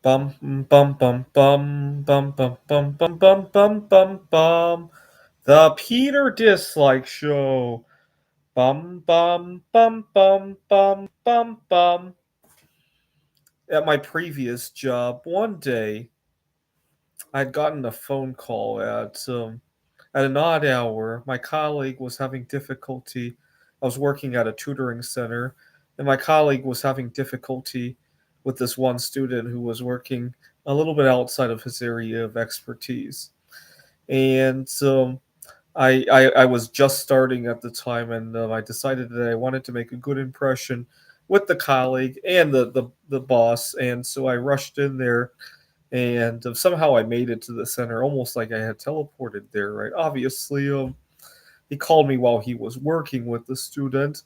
Bum bum bum bum bum bum bum bum bum bum bum bum. The Peter Dislike Show. Bum bum bum bum bum bum bum. At my previous job, one day I'd gotten a phone call at an odd hour. My colleague was having difficulty. I was working at a tutoring center, and my colleague was having difficulty with this one student who was working a little bit outside of his area of expertise. And I was just starting at the time, and I decided that I wanted to make a good impression with the colleague and the boss. And so I rushed in there, and somehow I made it to the center, almost like I had teleported there. Right? Obviously, he called me while he was working with the student,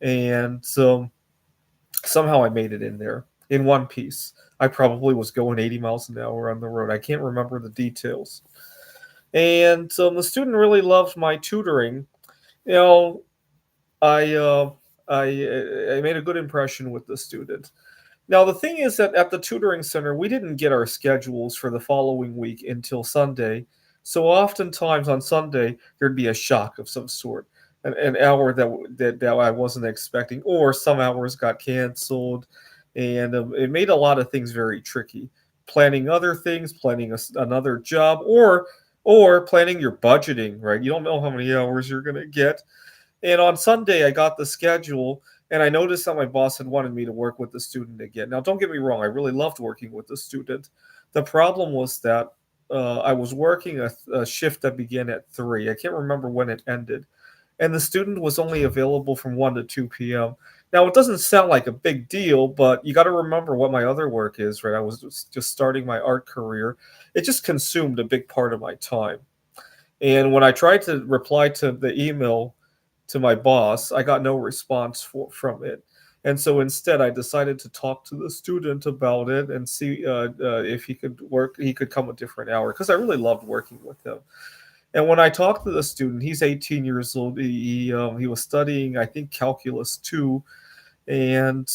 and somehow I made it in there in one piece. I probably was going 80 miles an hour on the road. I can't remember the details. And the student really loved my tutoring. You know, I uh, I made a good impression with the student. Now the thing is that at the tutoring center, we didn't get our schedules for the following week until Sunday. So oftentimes on Sunday there'd be a shock of some sort, an hour that I wasn't expecting, or some hours got canceled, and it made a lot of things very tricky. Planning other things, planning another job, or planning your budgeting. Right, you don't know how many hours you're gonna get. And on Sunday, I got the schedule, and I noticed that my boss had wanted me to work with the student again. Now, don't get me wrong, I really loved working with the student. The problem was that I was working a shift that began at 3. I can't remember when it ended. And the student was only available from 1 to 2 p.m. Now, it doesn't sound like a big deal, but you got to remember what my other work is, right? I was just starting my art career. It just consumed a big part of my time. And when I tried to reply to the email to my boss, I got no response from it. And so instead, I decided to talk to the student about it and see if he could come a different hour because I really loved working with him. And when I talked to the student, he's 18 years old. He was studying, I think, calculus two, and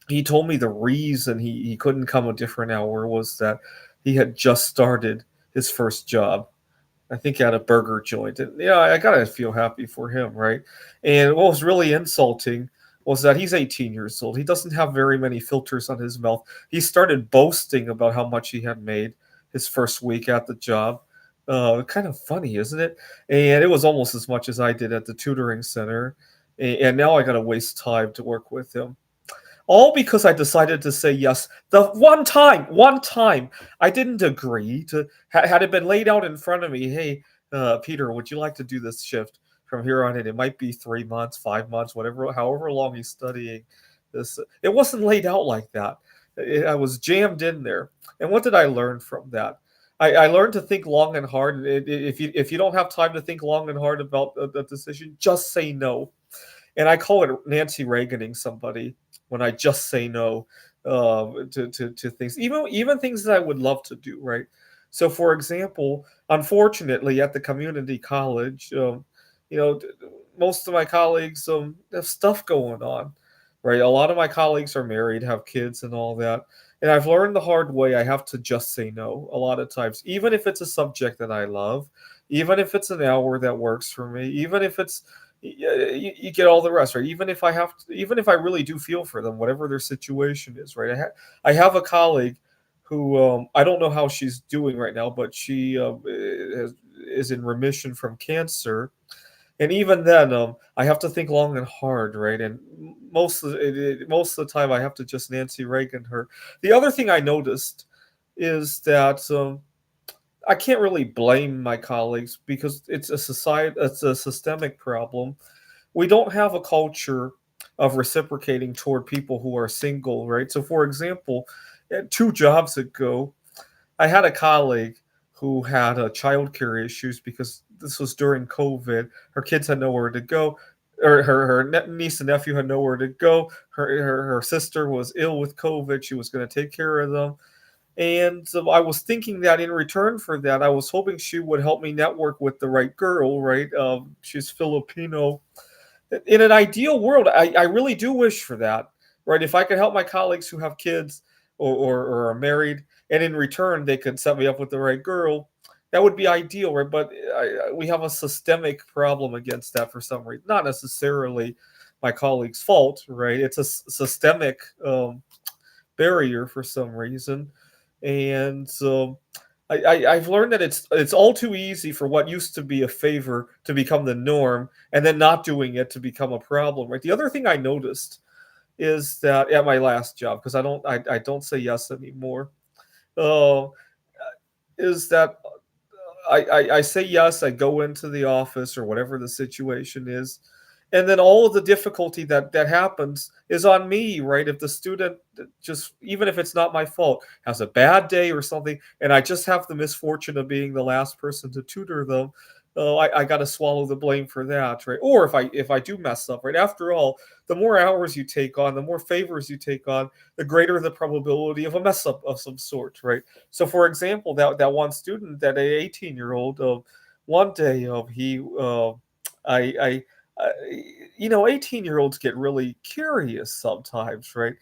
he told me the reason he couldn't come a different hour was that he had just started his first job. I think at a burger joint. And yeah, I gotta feel happy for him, right? And what was really insulting was that he's 18 years old. He doesn't have very many filters on his mouth. He started boasting about how much he had made his first week at the job. Kind of funny, isn't it? And it was almost as much as I did at the tutoring center. And now I gotta waste time to work with him, all because I decided to say yes the one time. I didn't agree to. Had it been laid out in front of me, hey, Peter, would you like to do this shift from here on in? It might be 3 months, 5 months, whatever, however long he's studying this. It wasn't laid out like that. I was jammed in there. And what did I learn from that? I learned to think long and hard. If you don't have time to think long and hard about a decision, just say no. And I call it Nancy Reaganing somebody when I just say no to things, even things that I would love to do. Right. So, for example, unfortunately, at the community college, you know, most of my colleagues have stuff going on. Right. A lot of my colleagues are married, have kids, and all that. And I've learned the hard way. I have to just say no a lot of times, even if it's a subject that I love, even if it's an hour that works for me, even if it's you get all the rest, right? Even if I really do feel for them, whatever their situation is, right? I have a colleague who I don't know how she's doing right now, but she is in remission from cancer, and even then, I have to think long and hard, right? And most of the time, I have to just Nancy Reagan her. The other thing I noticed is that I can't really blame my colleagues because it's a systemic problem. We don't have a culture of reciprocating toward people who are single, right? So, for example, 2 jobs ago, I had a colleague who had childcare issues because this was during COVID. Her kids had nowhere to go, or her niece and nephew had nowhere to go. Her sister was ill with COVID. She was going to take care of them. And so I was thinking that in return for that, I was hoping she would help me network with the right girl, right? She's Filipino. In an ideal world, I really do wish for that, right? If I could help my colleagues who have kids or are married, and in return they could set me up with the right girl, that would be ideal, right? But we have a systemic problem against that for some reason. Not necessarily my colleague's fault, right? It's a systemic barrier for some reason, and so I've learned that it's all too easy for what used to be a favor to become the norm, and then not doing it to become a problem, right? The other thing I noticed is that at my last job, because I don't say yes anymore, uh, is that I say yes, I go into the office or whatever the situation is, and then all of the difficulty that happens is on me, right? If the student just, even if it's not my fault, has a bad day or something, and I just have the misfortune of being the last person to tutor them, I got to swallow the blame for that, right? Or if I do mess up, right? After all, the more hours you take on, the more favors you take on, the greater the probability of a mess up of some sort, right? So, for example, that one student, that 18-year-old, one day, he, I, I, 18-year-olds get really curious sometimes, right?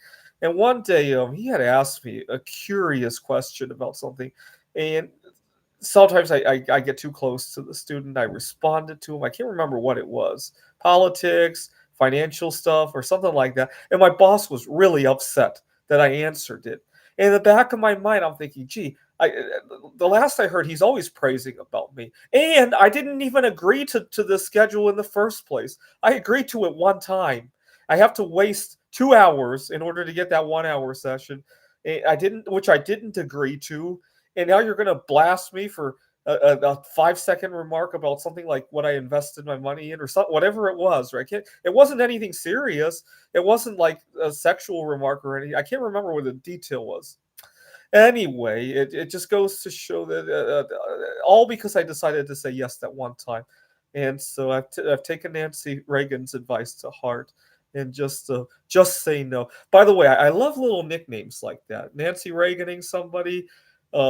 And one day, he had asked me a curious question about something, and sometimes I get too close to the student. I responded to him. I can't remember what it was, politics, financial stuff, or something like that. And my boss was really upset that I answered it. And in the back of my mind, I'm thinking, gee, the last I heard, he's always praising about me. And I didn't even agree to the schedule in the first place. I agreed to it one time. I have to waste 2 hours in order to get that 1 hour session. Which I didn't agree to, and now you're going to blast me for a 5 second remark about something like what I invested my money in, or something, whatever it was, right? It wasn't anything serious. It wasn't like a sexual remark or anything. I can't remember what the detail was. Anyway, it just goes to show that all because I decided to say yes that one time. And so I've taken Nancy Reagan's advice to heart, and just say no. By the way, I love little nicknames like that. Nancy Reaganing somebody.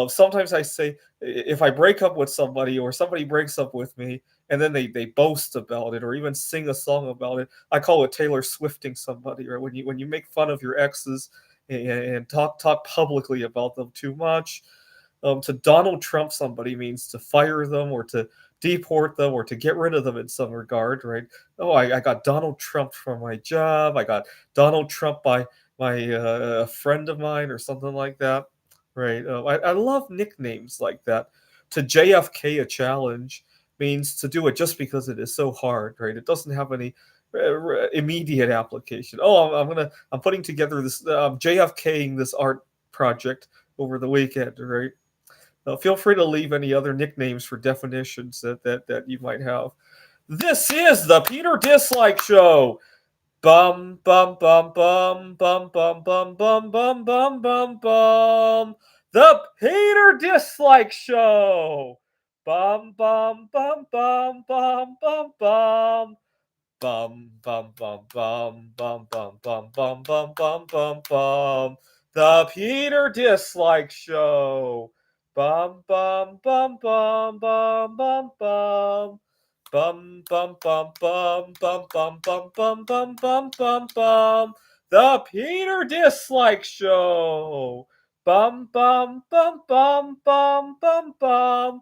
Sometimes I say, if I break up with somebody or somebody breaks up with me, and then they boast about it or even sing a song about it, I call it Taylor Swifting somebody. Or when you make fun of your exes and talk publicly about them too much. To Donald Trump, somebody means to fire them or to deport them or to get rid of them in some regard, right? Oh, I got Donald Trump from my job. I got Donald Trump by my friend of mine or something like that, right? I love nicknames like that. To JFK, a challenge means to do it just because it is so hard, right? It doesn't have any immediate application. Oh, I'm putting together this JFKing this art project over the weekend, right? Feel free to leave any other nicknames for definitions that you might have. This is the Peter Dislike Show. Bum bum bum bum bum bum bum bum bum bum bum bum. The Peter Dislike Show. Bum bum bum bum bum bum bum. Bum bum bum bum bum bum bum bum bum bum bum bum. The Peter Dislike Show. Bum bum bum bum bum bum bum. Bum bum bum bum bum bum bum bum bum bum bum bum. The Peter Dislike Show. Bum bum bum bum bum bum bum.